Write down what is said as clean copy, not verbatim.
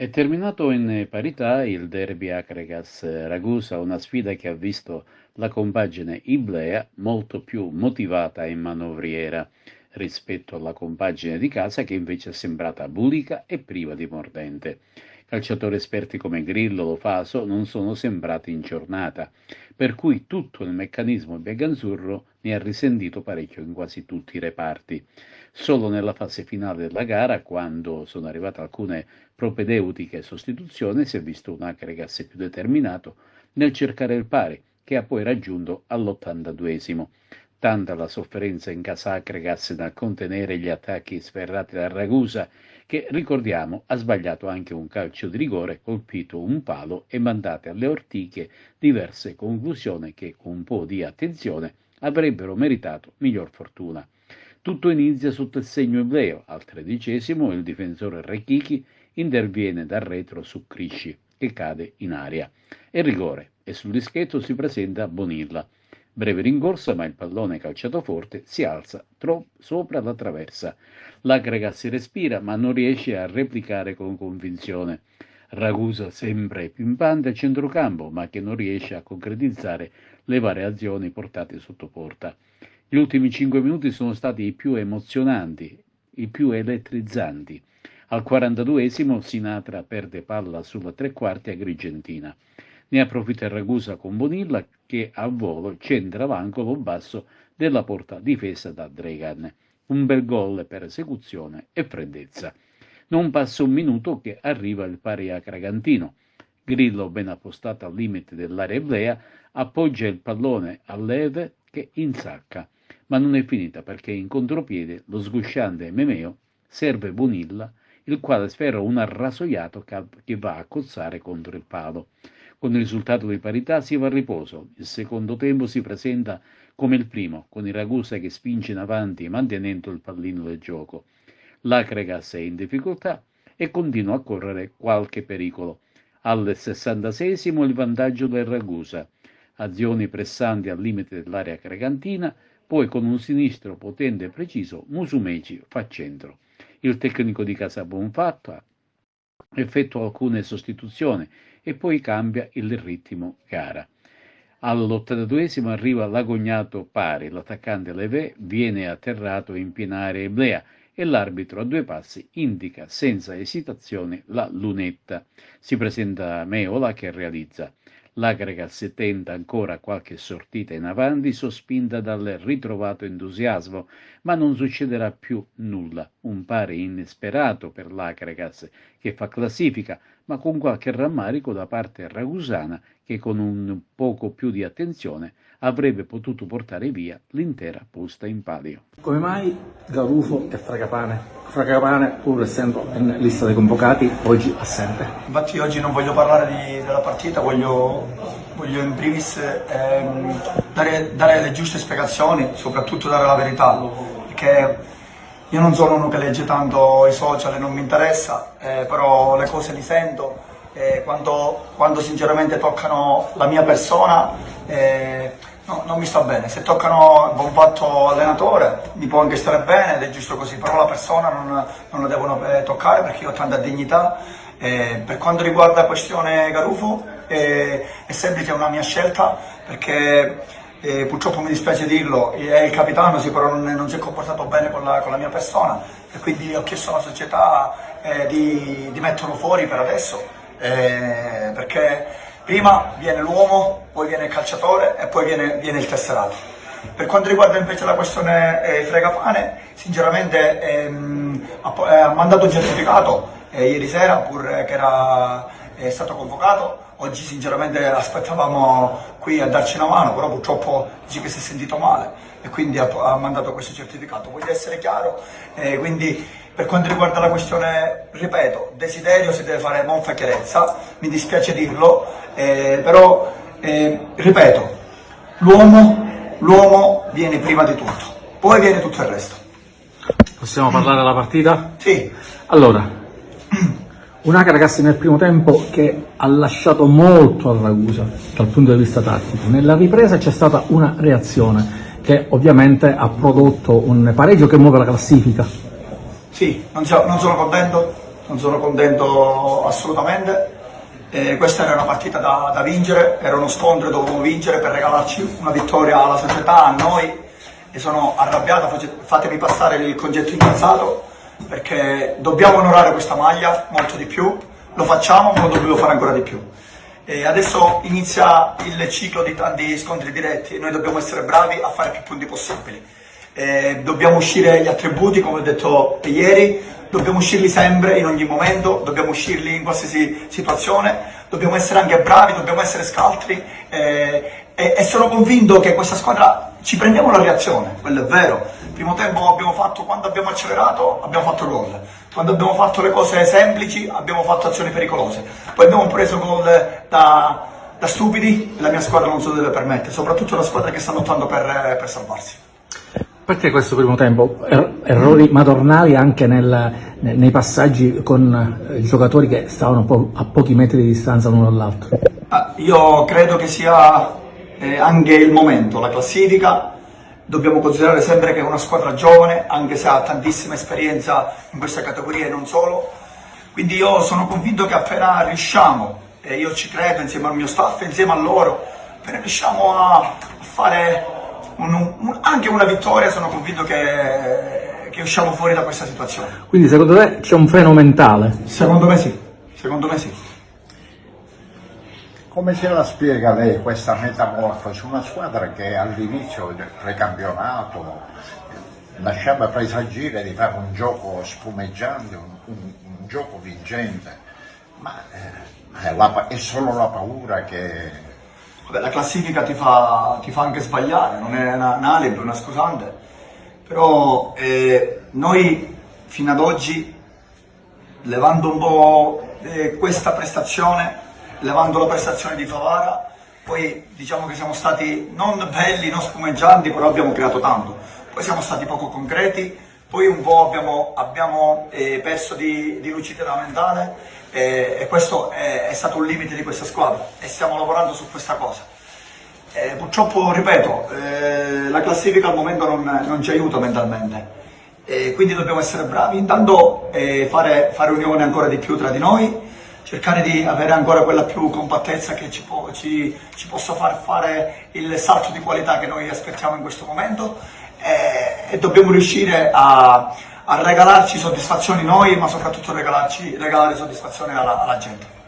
È terminato in parità il derby Acregas-Ragusa, una sfida che ha visto la compagine Iblea molto più motivata e manovriera rispetto alla compagine di casa che invece è sembrata bulica e priva di mordente. Calciatori esperti come Grillo o Faso non sono sembrati in giornata, per cui tutto il meccanismo biancazzurro ne ha risentito parecchio in quasi tutti i reparti. Solo nella fase finale della gara, quando sono arrivate alcune propedeutiche sostituzioni, si è visto un Acregas più determinato nel cercare il pari, che ha poi raggiunto all'82esimo. Tanta la sofferenza in casa Acregas nel contenere gli attacchi sferrati da Ragusa, che, ricordiamo, ha sbagliato anche un calcio di rigore, colpito un palo e mandate alle ortiche diverse conclusioni che, con un po' di attenzione, avrebbero meritato miglior fortuna. Tutto inizia sotto il segno ebreo. Al 13esimo il difensore Rechichi interviene dal retro su Crisci, che cade in aria. È rigore e sul dischetto si presenta Bonilla. Breve rincorsa, ma il pallone calciato forte si alza sopra la traversa. L'Agrega si respira, ma non riesce a replicare con convinzione. Ragusa sempre pimpante a centrocampo, ma che non riesce a concretizzare le varie azioni portate sotto porta. Gli ultimi 5 minuti sono stati i più emozionanti, i più elettrizzanti. Al 42esimo Sinatra perde palla sulla tre quarti Agrigentina. Ne approfitta il Ragusa con Bonilla che a volo centra l'angolo basso della porta difesa da Dregan. Un bel gol per esecuzione e freddezza. Non passa un minuto che arriva il pari a Cragantino. Grillo, ben appostato al limite dell'area eblea, appoggia il pallone a Leve che insacca. Ma non è finita perché in contropiede lo sgusciante Memeo serve Bonilla, il quale sferra un arrasoiato che va a cozzare contro il palo. Con il risultato di parità si va a riposo. Il secondo tempo si presenta come il primo, con il Ragusa che spinge in avanti mantenendo il pallino del gioco. L'Acregas è in difficoltà e continua a correre qualche pericolo. Al 66esimo il vantaggio del Ragusa. Azioni pressanti al limite dell'area cregantina, poi con un sinistro potente e preciso Musumeci fa centro. Il tecnico di casa Bonfatta effettua alcune sostituzioni e poi cambia il ritmo gara. All'82esimo arriva l'agognato pari, l'attaccante Levé viene atterrato in piena area eblea e l'arbitro a due passi indica senza esitazione la lunetta. Si presenta Meola che realizza. L'Agregas tenta ancora qualche sortita in avanti, sospinta dal ritrovato entusiasmo, ma non succederà più nulla. Un pari inesperato per l'Agregas che fa classifica, ma con qualche rammarico da parte ragusana che con un poco più di attenzione avrebbe potuto portare via l'intera posta in palio. Come mai Garufo e Fragapane? Fragapane, pur essendo in lista dei convocati, oggi assente. Infatti oggi non voglio parlare della partita, voglio in primis dare le giuste spiegazioni, soprattutto dare la verità, perché io non sono uno che legge tanto i social e non mi interessa, però le cose li sento. Quando sinceramente toccano la mia persona no, non mi sta bene. Se toccano il buon fatto allenatore mi può anche stare bene ed è giusto così, però la persona non la devono toccare perché io ho tanta dignità. Per quanto riguarda la questione Garufo è semplice, è una mia scelta perché purtroppo mi dispiace dirlo, è il capitano, sì, però non si è comportato bene con la mia persona e quindi ho chiesto alla società di metterlo fuori per adesso. Perché prima viene l'uomo, poi viene il calciatore e poi viene il tesserato. Per quanto riguarda invece la questione Fregapane, sinceramente ha mandato un certificato ieri sera, pur che è stato convocato. Oggi sinceramente aspettavamo qui a darci una mano, però purtroppo dice che si è sentito male e quindi ha mandato questo certificato. Voglio essere chiaro, quindi per quanto riguarda la questione, ripeto, desiderio si deve fare molta chiarezza, mi dispiace dirlo, però ripeto, l'uomo viene prima di tutto, poi viene tutto il resto. Possiamo parlare della partita? Sì. Allora, un'Aca ragazzi nel primo tempo che ha lasciato molto a Ragusa dal punto di vista tattico. Nella ripresa c'è stata una reazione che ovviamente ha prodotto un pareggio che muove la classifica. Sì, non sono contento, non sono contento assolutamente. Questa era una partita da vincere, era uno scontro e dovevamo vincere per regalarci una vittoria alla società, a noi, e sono arrabbiato, fatemi passare il concetto incazzato, perché dobbiamo onorare questa maglia molto di più, lo facciamo ma lo dobbiamo fare ancora di più. E adesso inizia il ciclo di tanti scontri diretti e noi dobbiamo essere bravi a fare più punti possibili. Dobbiamo uscire gli attributi, come ho detto ieri, dobbiamo uscirli sempre, in ogni momento, dobbiamo uscirli in qualsiasi situazione, dobbiamo essere anche bravi, dobbiamo essere scaltri e sono convinto che questa squadra ci prendiamo la reazione, quello è vero. Il primo tempo abbiamo fatto, quando abbiamo accelerato, abbiamo fatto gol. Quando abbiamo fatto le cose semplici abbiamo fatto azioni pericolose, poi abbiamo preso gol da stupidi e la mia squadra non se lo deve permettere, soprattutto la squadra che sta lottando per salvarsi. Perché questo primo tempo? Errori madornali anche nei passaggi con giocatori che stavano a pochi metri di distanza l'uno dall'altro? Io credo che sia anche il momento, la classifica. Dobbiamo considerare sempre che è una squadra giovane, anche se ha tantissima esperienza in questa categoria e non solo. Quindi io sono convinto che appena riusciamo, e io ci credo insieme al mio staff e insieme a loro, appena riusciamo a fare anche una vittoria, sono convinto che usciamo fuori da questa situazione. Quindi secondo te c'è un freno mentale? Secondo me sì, secondo me sì. Come se la spiega lei questa metamorfosi? Una squadra che all'inizio del precampionato lasciava presagire di fare un gioco spumeggiante, un gioco vincente, ma è solo la paura che... Vabbè, la classifica ti fa anche sbagliare, non è un alibi, una scusante, però noi fino ad oggi, levando un po' questa prestazione, levando la prestazione di Favara, poi diciamo che siamo stati non belli, non spumeggianti, però abbiamo creato tanto. Poi siamo stati poco concreti, poi un po' abbiamo perso di lucidità mentale e questo è stato un limite di questa squadra e stiamo lavorando su questa cosa. Purtroppo, ripeto, la classifica al momento non ci aiuta mentalmente, quindi dobbiamo essere bravi, intanto fare unione ancora di più tra di noi, cercare di avere ancora quella più compattezza che ci possa far fare il salto di qualità che noi aspettiamo in questo momento e dobbiamo riuscire a regalarci soddisfazioni noi, ma soprattutto regalare soddisfazione alla gente.